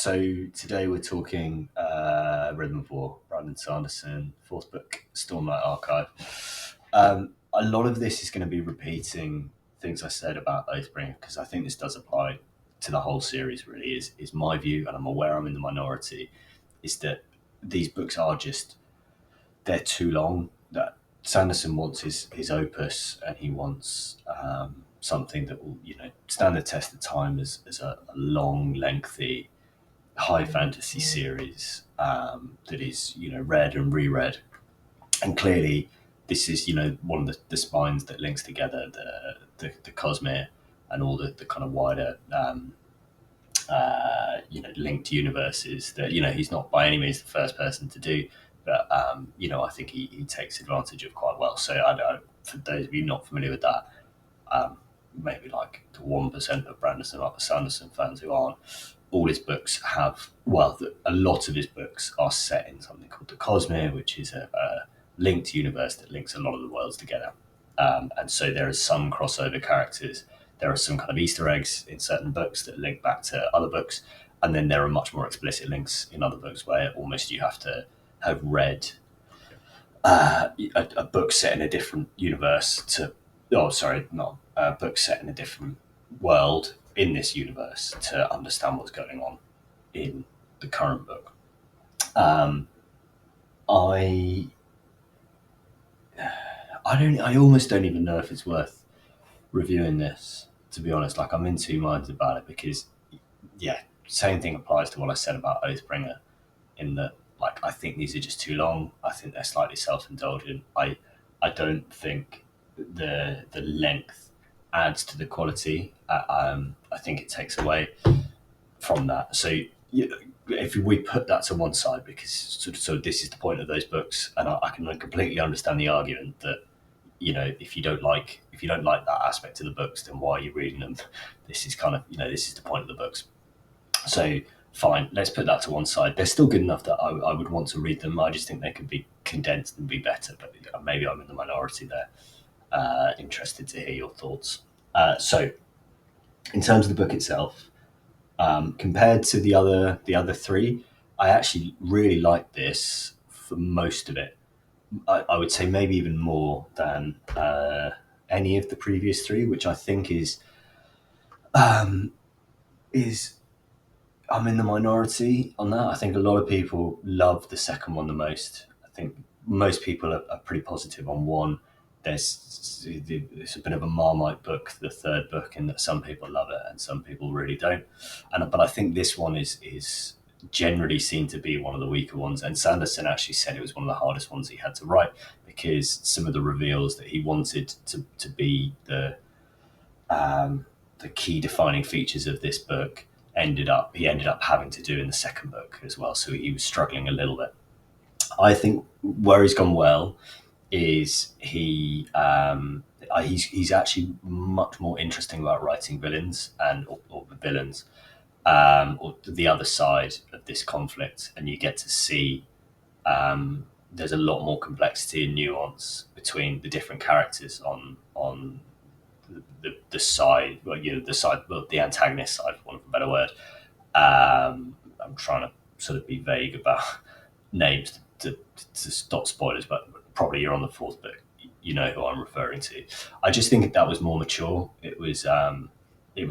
So today we're talking Rhythm of War, Brandon Sanderson, fourth book, Stormlight Archive. A lot of this is going to be repeating things I said about Oathbringer because I think this does apply to the whole series. Really, is my view, and I'm aware I'm in the minority. Is that these books are just they're too long. That Sanderson wants his opus, and he wants something that will stand the test of time as a long, lengthy high fantasy series that is read and reread, and clearly this is one of the spines that links together the Cosmere and all the kind of wider linked universes that he's not by any means the first person to do, but I think he takes advantage of quite well. So for those of you not familiar with that, maybe like the 1% of Brandon Sanderson fans who aren't, all his books have, a lot of his books are set in something called the Cosmere, which is a linked universe that links a lot of the worlds together. And so there are some crossover characters. There are some kind of Easter eggs in certain books that link back to other books. And then there are much more explicit links in other books where almost you have to have read a book set in a different universe not a book set in a different world in this universe to understand what's going on in the current book. I almost don't even know if it's worth reviewing this, to be honest. Like, I'm in two minds about it because, same thing applies to what I said about Oathbringer, in that, like, I think these are just too long. I think they're slightly self-indulgent. I don't think the length adds to the quality. I think it takes away from that. So if we put that to one side, because so this is the point of those books, and I can completely understand the argument that if you don't like that aspect of the books, then why are you reading them? This is kind of this is the point of the books. So fine, let's put that to one side. They're still good enough that I would want to read them. I just think they could be condensed and be better, but maybe I'm in the minority there. Interested to hear your thoughts. So in terms of the book itself, compared to the other three, I actually really like this for most of it. I would say maybe even more than any of the previous three, which I think is I'm in the minority on that. I think a lot of people love the second one the most. I think most people are pretty positive on one. It's a bit of a Marmite book, the third book, in that some people love it and some people really don't. But I think this one is generally seen to be one of the weaker ones. And Sanderson actually said it was one of the hardest ones he had to write because some of the reveals that he wanted to be the key defining features of this book he ended up having to do in the second book as well. So he was struggling a little bit. I think where he's gone well is he's actually much more interesting about writing villains or the villains or the other side of this conflict, and you get to see there's a lot more complexity and nuance between the different characters on the side, the antagonist side, for want of a better word. I'm trying to sort of be vague about names to stop spoilers, but probably you're on the fourth book. You know who I'm referring to. I just think that was more mature. It was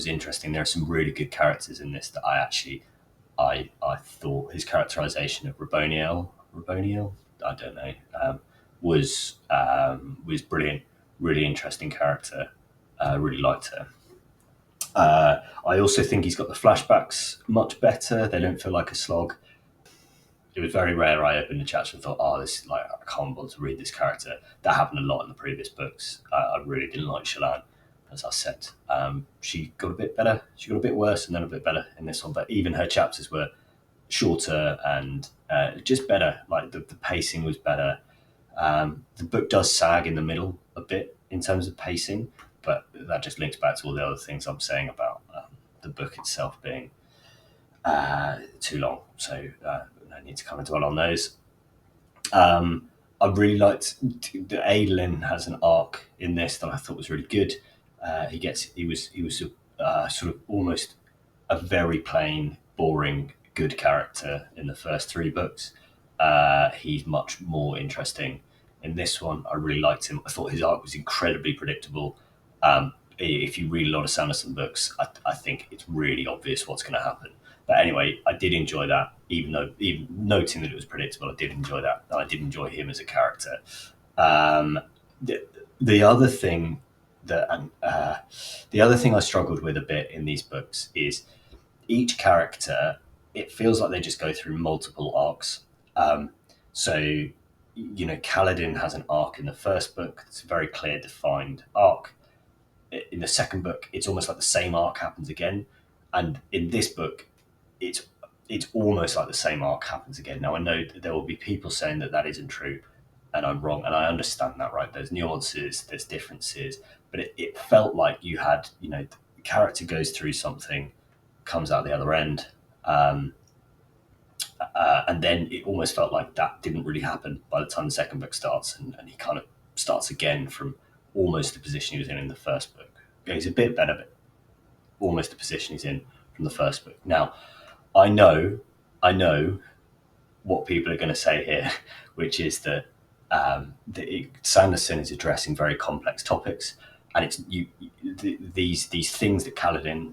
interesting. There are some really good characters in this that I thought his characterization of Raboniel, I don't know, was brilliant. Really interesting character. Really liked her. I also think he's got the flashbacks much better. They don't feel like a slog. It was very rare I opened the chapter and thought, this is like, I can't bother to read this character. That happened a lot in the previous books. I really didn't like Shallan, as I said. She got a bit better. She got a bit worse and then a bit better in this one. But even her chapters were shorter and just better. Like the pacing was better. The book does sag in the middle a bit in terms of pacing, but that just links back to all the other things I'm saying about the book itself being too long. So no need to kind of dwell on those. I really liked the Adolin has an arc in this that I thought was really good. He was sort of almost a very plain, boring good character in the first three books. He's much more interesting in this one. I really liked him. I thought his arc was incredibly predictable. If you read a lot of Sanderson books, I think it's really obvious what's going to happen. But anyway, I did enjoy that, even noting that it was predictable. I did enjoy that. I did enjoy him as a character. Um, the, the other thing the other thing I struggled with a bit in these books is each character. It feels like they just go through multiple arcs. So, Kaladin has an arc in the first book. It's a very clear, defined arc. In the second book, it's almost like the same arc happens again, and in this book, it's it's almost like the same arc happens again. Now I know that there will be people saying that that isn't true, and I'm wrong, and I understand that. Right? There's nuances, there's differences, but it felt like you had, the character goes through something, comes out the other end, um, and then it almost felt like that didn't really happen by the time the second book starts, and he kind of starts again from almost the position he was in the first book. Yeah, he's a bit better, but almost the position he's in from the first book. Now, I know, I know what people are going to say here, which is that Sanderson is addressing very complex topics, and these things that Kaladin,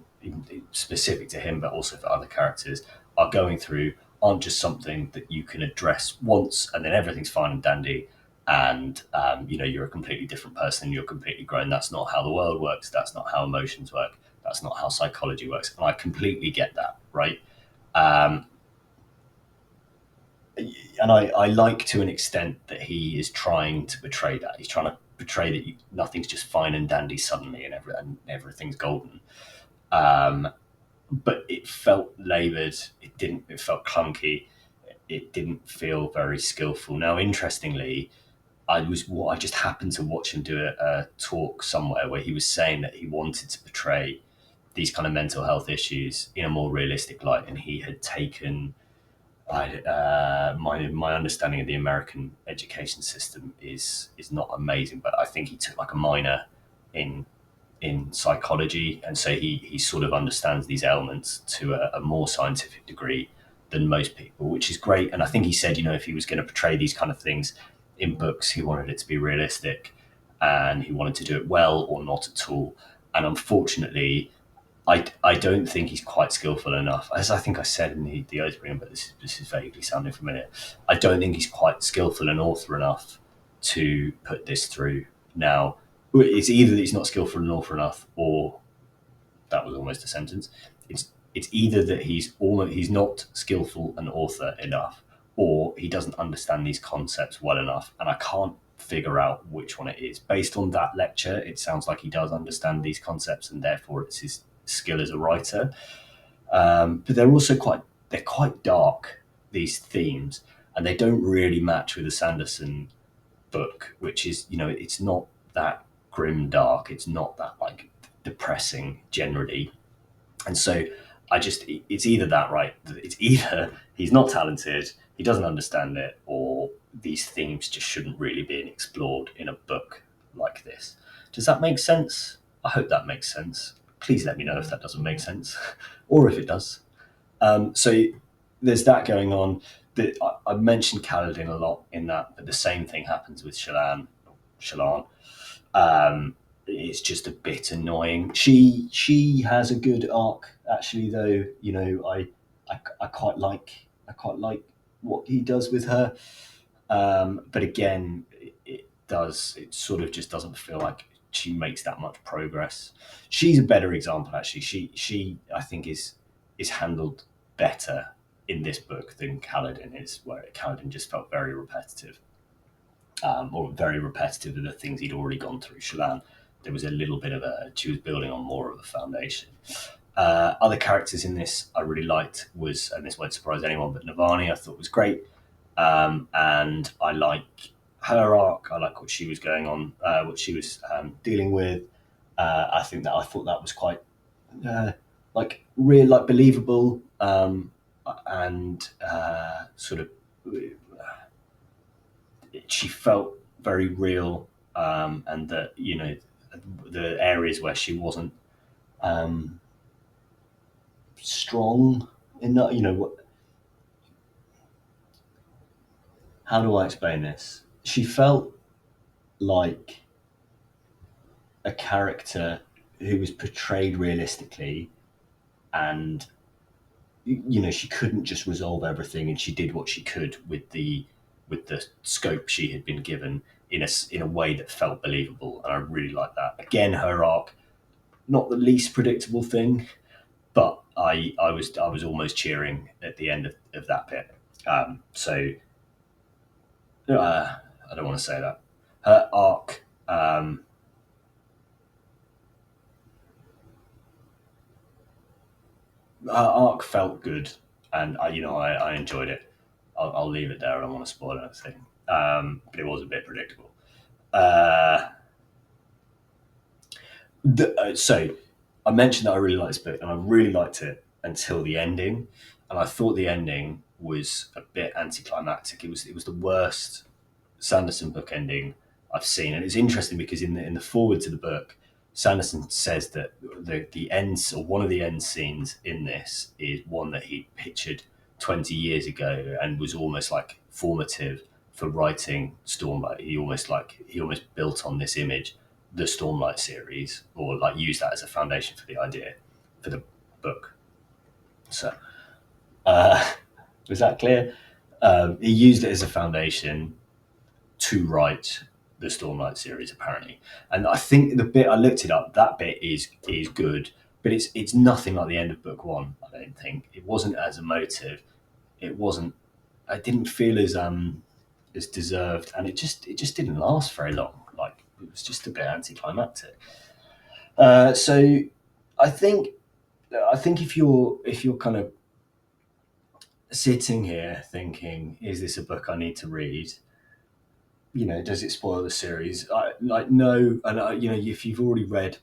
specific to him, but also for other characters, are going through aren't just something that you can address once and then everything's fine and dandy. And you're a completely different person. You're completely grown. That's not how the world works. That's not how emotions work. That's not how psychology works. And I completely get that, right? Um, and I like to an extent that he is trying to portray that. He's trying to portray that nothing's just fine and dandy suddenly, and everything's golden. Um, but it felt laboured. It didn't. It felt clunky. It didn't feel very skillful. Now, interestingly, I just happened to watch him do a talk somewhere where he was saying that he wanted to portray these kind of mental health issues in a more realistic light, and he had taken my understanding of the American education system is not amazing, but I think he took like a minor in psychology, and so he sort of understands these elements to a more scientific degree than most people, which is great. And I think he said, if he was going to portray these kind of things in books, he wanted it to be realistic, and he wanted to do it well or not at all. And unfortunately, I don't think he's quite skillful enough. As I think I said in the Oathbringer, but this is vaguely sounding familiar. I don't think he's quite skillful and author enough to put this through. Now, it's either that he's not skillful and author enough, or that was almost a sentence. It's either that he's not skillful and author enough, or he doesn't understand these concepts well enough. And I can't figure out which one it is. Based on that lecture, it sounds like he does understand these concepts, and therefore it's his skill as a writer. But they're quite dark, these themes, and they don't really match with the Sanderson book, which is, it's not that grim dark. It's not that like depressing generally. And so it's either that, right? It's either he's not talented, he doesn't understand it, or these themes just shouldn't really be explored in a book like this. Does that make sense? I hope that makes sense. Please let me know if that doesn't make sense, or if it does. So there's that going on. I mentioned Kaladin a lot in that, but the same thing happens with Shallan. Um, it's just a bit annoying. She has a good arc actually, though. I quite like what he does with her. But again, it sort of just doesn't feel like she makes that much progress. She's a better example actually. She I think is handled better in this book than Kaladin is, where Kaladin just felt very repetitive, or very repetitive of the things he'd already gone through. Shallan, there was a little bit of she was building on more of a foundation. Other characters in this I really liked and this won't surprise anyone, but Navani I thought was great. And I like her arc. I like what she was going on, what she was dealing with. I thought that was quite like real, like believable, and sort of she felt very real, and that the areas where she wasn't strong enough, how do I explain this? She felt like a character who was portrayed realistically, and she couldn't just resolve everything, and she did what she could with the scope she had been given in a way that felt believable, and I really like that. Again, her arc, not the least predictable thing, but I was almost cheering at the end of that bit. So I don't want to say that. Her arc, her arc felt good, and I enjoyed it. I'll leave it there. I don't want to spoil anything, but it was a bit predictable. Uh, so I mentioned that I really liked this book, and I really liked it until the ending, and I thought the ending was a bit anticlimactic. It was the worst Sanderson book ending I've seen, and it's interesting because in the forward to the book, Sanderson says that the ends, or one of the end scenes in this, is one that he pictured 20 years ago and was almost like formative for writing Stormlight. He almost built on this image the Stormlight series, or like used that as a foundation for the idea for the book. So uh, was that clear? He used it as a foundation to write the Stormlight series, apparently. And I think the bit I looked it up, that bit is good, but it's nothing like the end of book one. I don't think it wasn't as emotive. It wasn't. I didn't feel as deserved, and it just didn't last very long. Like, it was just a bit anticlimactic. So I think if you're kind of sitting here thinking, is this a book I need to read? Does it spoil the series? No, and if you've already read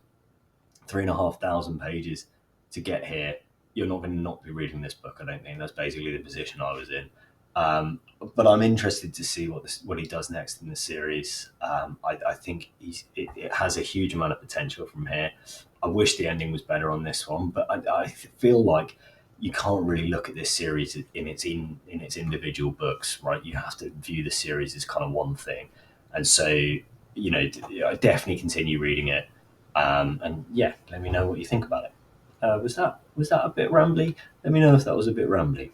3,500 pages to get here, you're not going to not be reading this book. I don't think that's basically the position I was in. But I'm interested to see what he does next in the series. I think it has a huge amount of potential from here. I wish the ending was better on this one, but I feel like you can't really look at this series in its individual books, right? You have to view the series as kind of one thing, and so I definitely continue reading it. And yeah, let me know what you think about it. Was that a bit rambly? Let me know if that was a bit rambly.